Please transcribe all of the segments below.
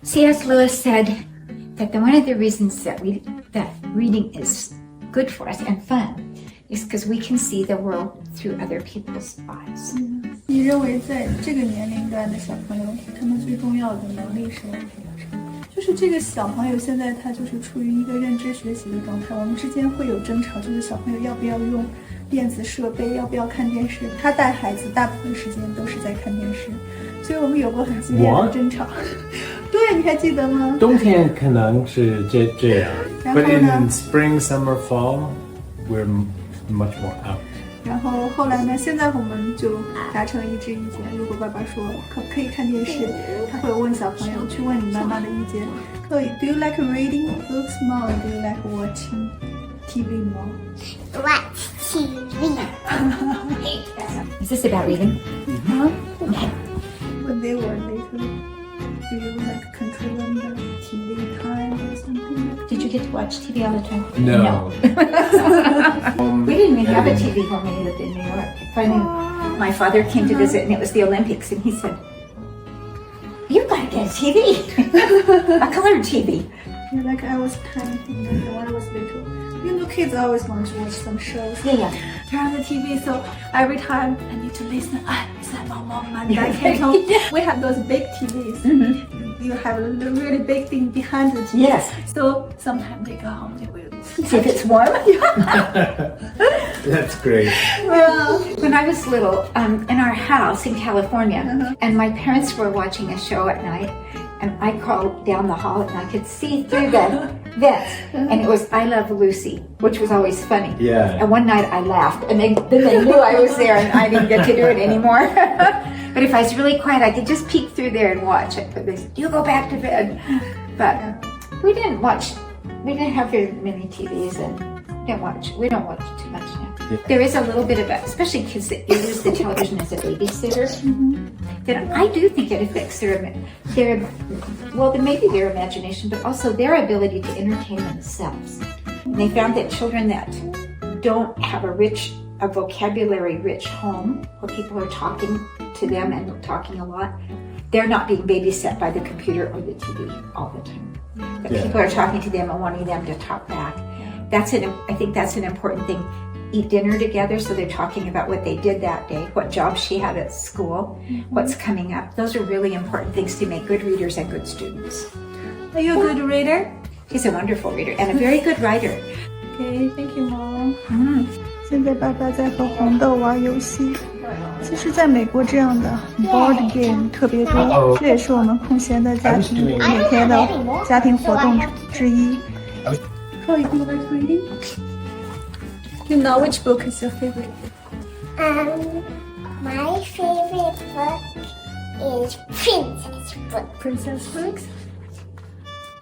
C.S. Lewis said that one of the reasons that reading is good for us and fun is because we can see the world through other people's eyes. 你认为在这个年龄段的小朋友，他们最重要的能力是什么？就是这个小朋友现在他就是处于一个认知学习的状态，我们之间会有争吵，就是小朋友要不要用电子设备，要不要看电视。他带孩子大部分时间都是在看电视，所以我们有过很激烈的争吵。对，你还记得吗？冬天可能是这样 ，But in spring, summer, fall, we're much more out. 然后后来呢？现在我们就达成一致意见。如果爸爸说可以看电视，他会问小朋友去问你妈妈的意见。可以 Do you like reading books more, or do you like watching TV more? Watch TV. Is this about reading? Okay. When they were little, do you like control them the TV time or something? Did you get to watch TV all the time? No. We didn't even have a TV when we lived in New York. Finally, my father came to visit, and it was the Olympics, and he said, "You've got to get a TV, a color TV." Yeah, like I was tiny when I was little. You know, kids always want to watch some shows. Yeah. Turn on the TV, so every time I need to listen. Is that my mom and dad came home? We have those big TVs. You have a really big thing behind the TV. Yes. So sometimes they go home, they will See if it's warm. That's great. When I was little, in our house in California, and my parents were watching a show at night, and I crawled down the hall and I could see through the vents, and it was I Love Lucy, which was always funny. Yeah. And one night I laughed, and then they knew I was there, and I didn't get to do it anymore. But if I was really quiet, I could just peek through there and watch it. But they said, "You go back to bed." But we didn't have very many TVs, and we don't watch too much now. Yeah. There is a little bit of especially kids that use the television as a babysitter. Then I do think it affects maybe their imagination, but also their ability to entertain themselves. And they found that children that don't have a vocabulary-rich home where people are talking to them and talking a lot, they're not being babysat by the computer or the TV all the time. But people are talking to them and wanting them to talk back. I think that's an important thing. Eat dinner together, so they're talking about what they did that day, what job she had at school, what's coming up. Those are really important things to make good readers and good students. Are you a good reader? She's a wonderful reader and a very good writer. Okay, thank you, Mom. 现在爸爸在和红豆玩游戏。其实在美国这样的 board game 特别多，这也是我们空闲的家庭每天的家庭活动之一。Chloe, do you like reading? You know, which book is your favorite? My favorite book is Princess Book. Princess books?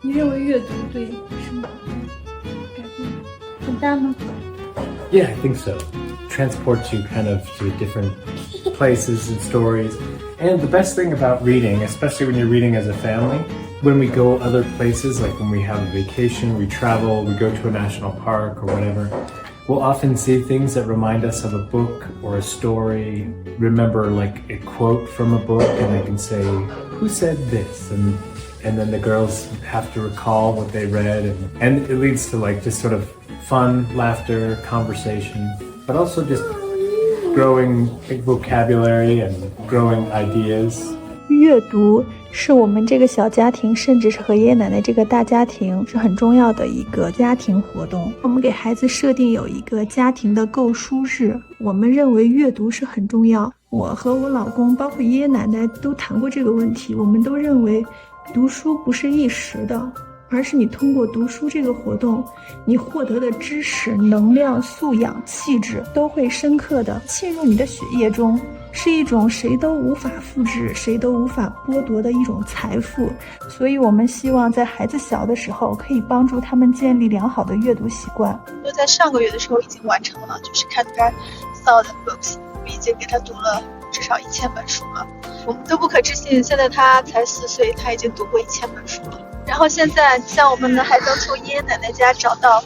你认为阅读对生活改变很大吗？ Yeah, I think so. Transports you kind of to different places and stories. And the best thing about reading, especially when you're reading as a family, when we go other places, like when we have a vacation, we travel, we go to a national park or whatever, we'll often see things that remind us of a book or a story. Remember like a quote from a book, and they can say, "Who said this?" And then the girls have to recall what they read, and it leads to like just sort of fun, laughter, conversation, but also just growing vocabulary and growing ideas. 阅读是我们这个小家庭，甚至是和爷爷奶奶这个大家庭是很重要的一个家庭活动。我们给孩子设定有一个家庭的购书日，我们认为阅读是很重要。我和我老公，包括爷爷奶奶都谈过这个问题，我们都认为读书不是一时的，而是你通过读书这个活动，你获得的知识、能量、素养、气质都会深刻的浸入你的血液中，是一种谁都无法复制、谁都无法剥夺的一种财富。所以我们希望在孩子小的时候，可以帮助他们建立良好的阅读习惯。我在上个月的时候已经完成了，就是看他 1000 books， 我们已经给他读了至少1000本书了。我们都不可置信，现在他才4岁，他已经读过1000本书了。然后现在像我们呢，还能从爷爷奶奶家找到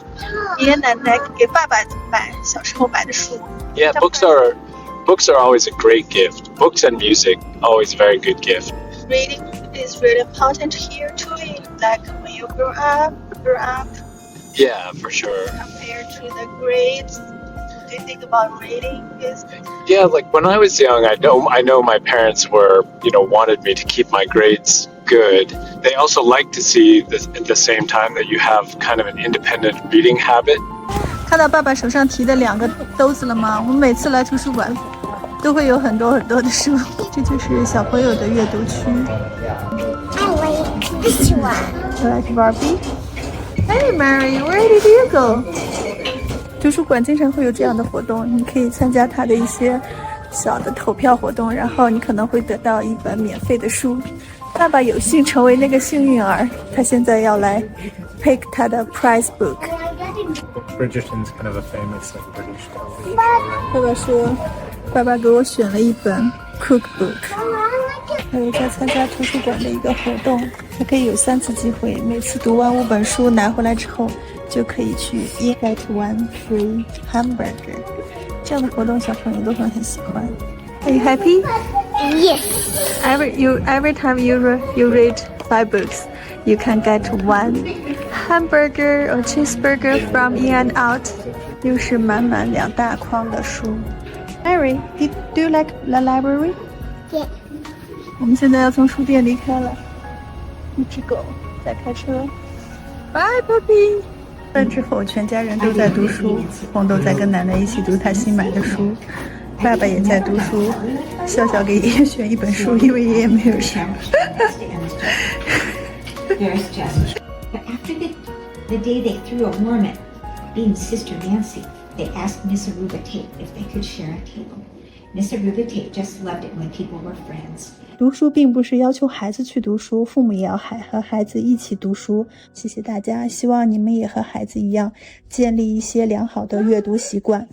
爷爷奶奶给爸爸买小时候买的书。Yeah, books are always a great gift. Books and music, always a very good gift. Reading is really important here too. Like when you grow up, Yeah, for sure. compared to the grades. Do you think about reading? Yeah, like when I was young, I know my parents were, wanted me to keep my grades good. They also like to see this at the same time that you have kind of an independent reading habit. 看到爸爸手上提的2个兜子了吗？我们每次来图书馆都会有很多很多的书，这就是小朋友的阅读区。I like this one. You like Barbie? Hey Mary, where did you go? 图书馆经常会有这样的活动，你可以参加它的一些小的投票活动，然后你可能会得到一本免费的书。爸爸有幸成为那个幸运儿，他现在要来 pick 他的 prize book。 Bridgerton's kind of a famous British television show, right? 爸爸说，爸爸给我选了一本 cookbook。 还有在参加图书馆的一个活动，还可以有3次机会，每次读完5本书拿回来之后，就可以去 get one free hamburger。 这样的活动小朋友都会很喜欢。Are you happy? Yes. Every time you read 5 books, you can get one hamburger or cheeseburger from In and Out。 又是满满2大筐的书。Mary, do you like the library? Yeah. 我们现在要从书店离开了，一只狗在开车。Bye, puppy。 饭之后，全家人都在读书，红豆在跟奶奶一起读她新买的书，爸爸也在读书。笑笑给爷爷选一本书，因为爷爷没有书。There's just. But after the day they threw a worm at being Sister Nancy, they asked Miss Aruba Tate if they could share a table. Miss Aruba Tate just loved it when people were friends. 读书并不是要求孩子去读书，父母也要和孩子一起读书。谢谢大家，希望你们也和孩子一样，建立一些良好的阅读习惯。